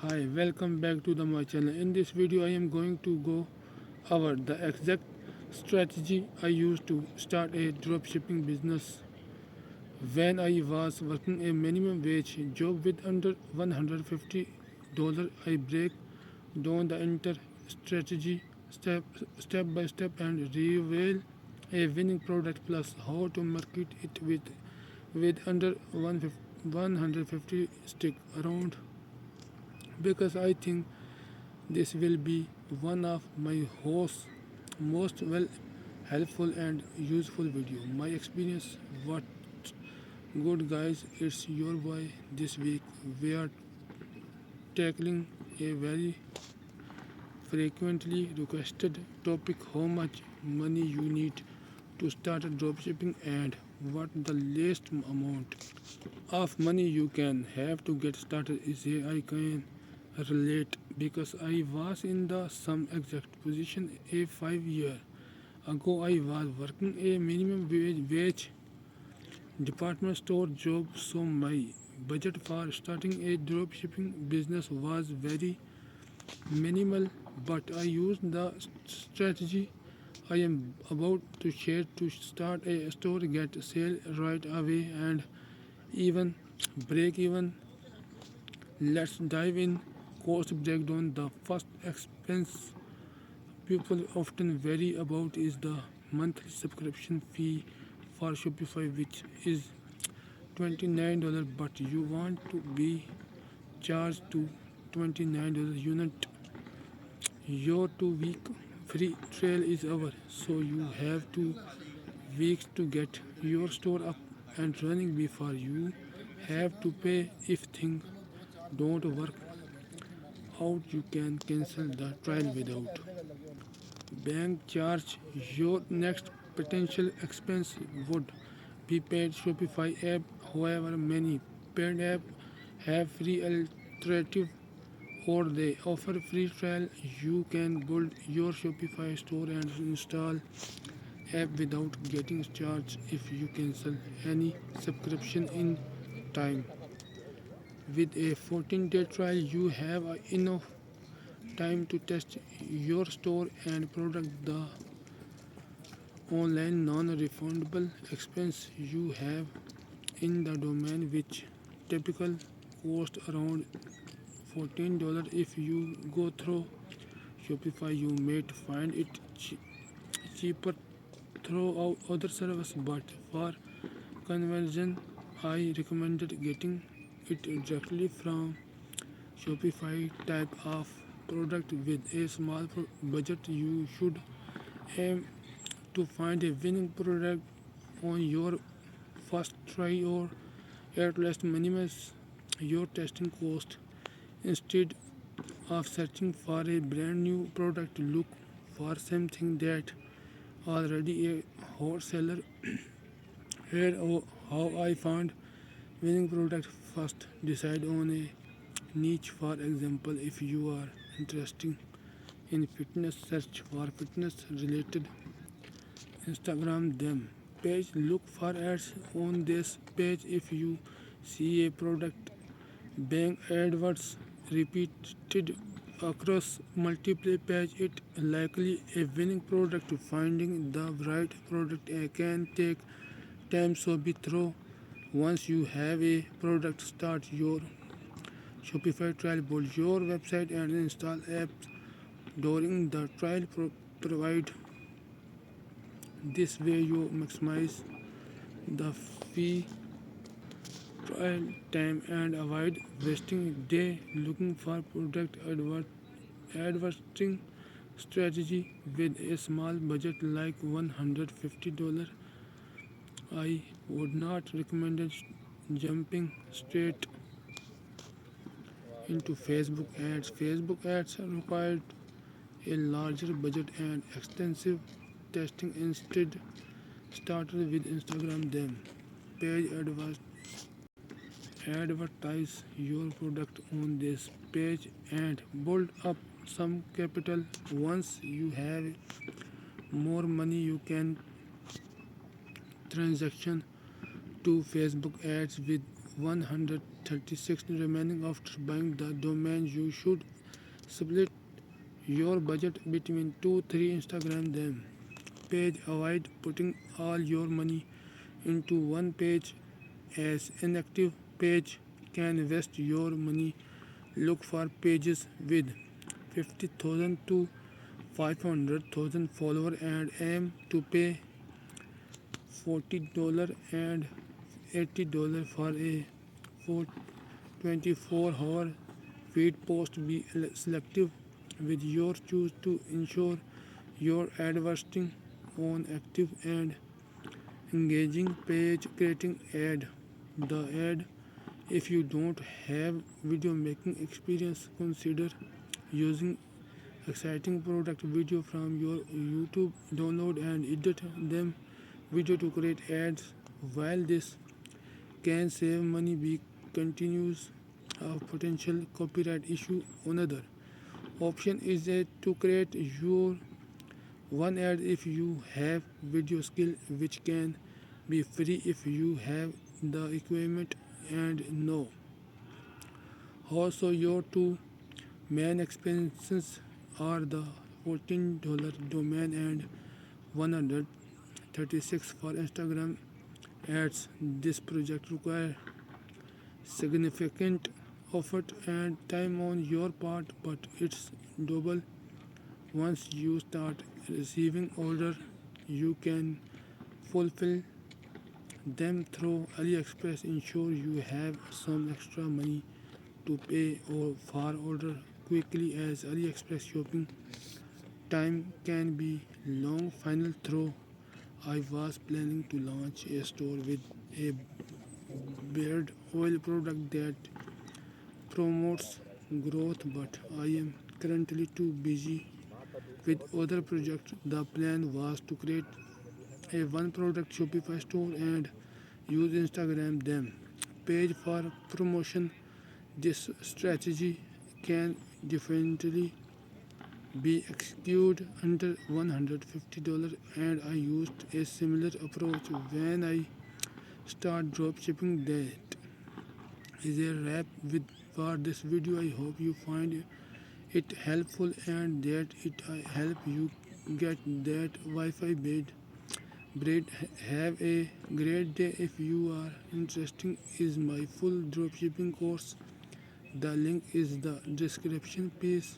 Hi, welcome back to my channel. In this video, I am going to go over the exact strategy I used to start a dropshipping business when I was working a minimum wage job with under $150. I break down the entire strategy step by step and reveal a winning product plus how to market it with under 150 stick around because I think this will be one of my most well helpful and useful video. My experience what good guys, it's your boy. This week we are tackling a very frequently requested topic, how much money you need to start dropshipping and what the least amount of money you can have to get started is I can relate because I was in the some exact position a 5 year ago. I was working a minimum wage department store job, so my budget for starting a dropshipping business was very minimal. But I used the strategy I am about to share to start a store, get sale right away, and even break even. Let's dive in. Cost breakdown. The first expense people often worry about is the monthly subscription fee for Shopify, which is $29, but you want to be charged to $29 unit. Your 2 week free trial is over, so you have 2 weeks to get your store up and running before you have to pay. If things don't work out, you can cancel the trial without bank charge. Your next potential expense would be paid Shopify app. However, many paid apps have free alternative or they offer free trial. You can build your Shopify store and install app without getting charged if you cancel any subscription in time. With a 14-day trial, you have enough time to test your store and product. The online non-refundable expense you have in the domain, which typical cost around $14. If you go through Shopify, you might find it cheaper through other service, but for conversion, I recommended getting it directly from Shopify. Type of product with a small budget, you should aim to find a winning product on your first try or at least minimize your testing cost. Instead of searching for a brand new product, look for something that already a hot seller. Here how I found winning product. First, decide on a niche. For example, if you are interested in fitness, search for fitness related Instagram them page. Look for ads on this page. If you see a product being adverts repeated across multiple pages, it likely a winning product. Finding the right product can take time, so be thorough. Once you have a product, start your Shopify trial, build your website and install apps during the trial. Provide this way you maximize the free trial time and avoid wasting day looking for product. Advertising strategy. With a small budget like $150, I would not recommend jumping straight into Facebook ads. Facebook ads required a larger budget and extensive testing. Instead, started with Instagram them page. Advertise your product on this page and build up some capital. Once you have more money, you can transaction to Facebook ads with $100 36 remaining. After buying the domain, you should split your budget between 2-3 Instagram them page. Avoid putting all your money into one page as inactive page can waste your money. Look for pages with 50,000 to 500,000 followers and aim to pay $40 and $80 for a 24-hour feed post. Be selective with your choose to ensure your advertising on active and engaging page. Creating ad the ad. If you don't have video making experience, consider using exciting product video from your YouTube. Download and edit them video to create ads. While this can save money, be continuous of potential copyright issue. Another option is to create your one ad if you have video skill, which can be free if you have the equipment and know. Also, your two main expenses are the $14 domain and 136 for Instagram ads. This project requires significant effort and time on your part, but it's doable. Once you start receiving orders, you can fulfill them through AliExpress. Ensure you have some extra money to pay or for order quickly, as AliExpress shopping time can be long. Final throw. I was planning to launch a store with a beard oil product that promotes growth, but I am currently too busy with other projects. The plan was to create a one product Shopify store and use Instagram them page for promotion. This strategy can definitely be executed under $150, and I used a similar approach when I start dropshipping. That is a wrap with for this video. I hope you find it helpful and that it help you get that Wi-Fi bed. Bread. Have a great day. If you are interested in my full dropshipping course, the link is the description. Peace.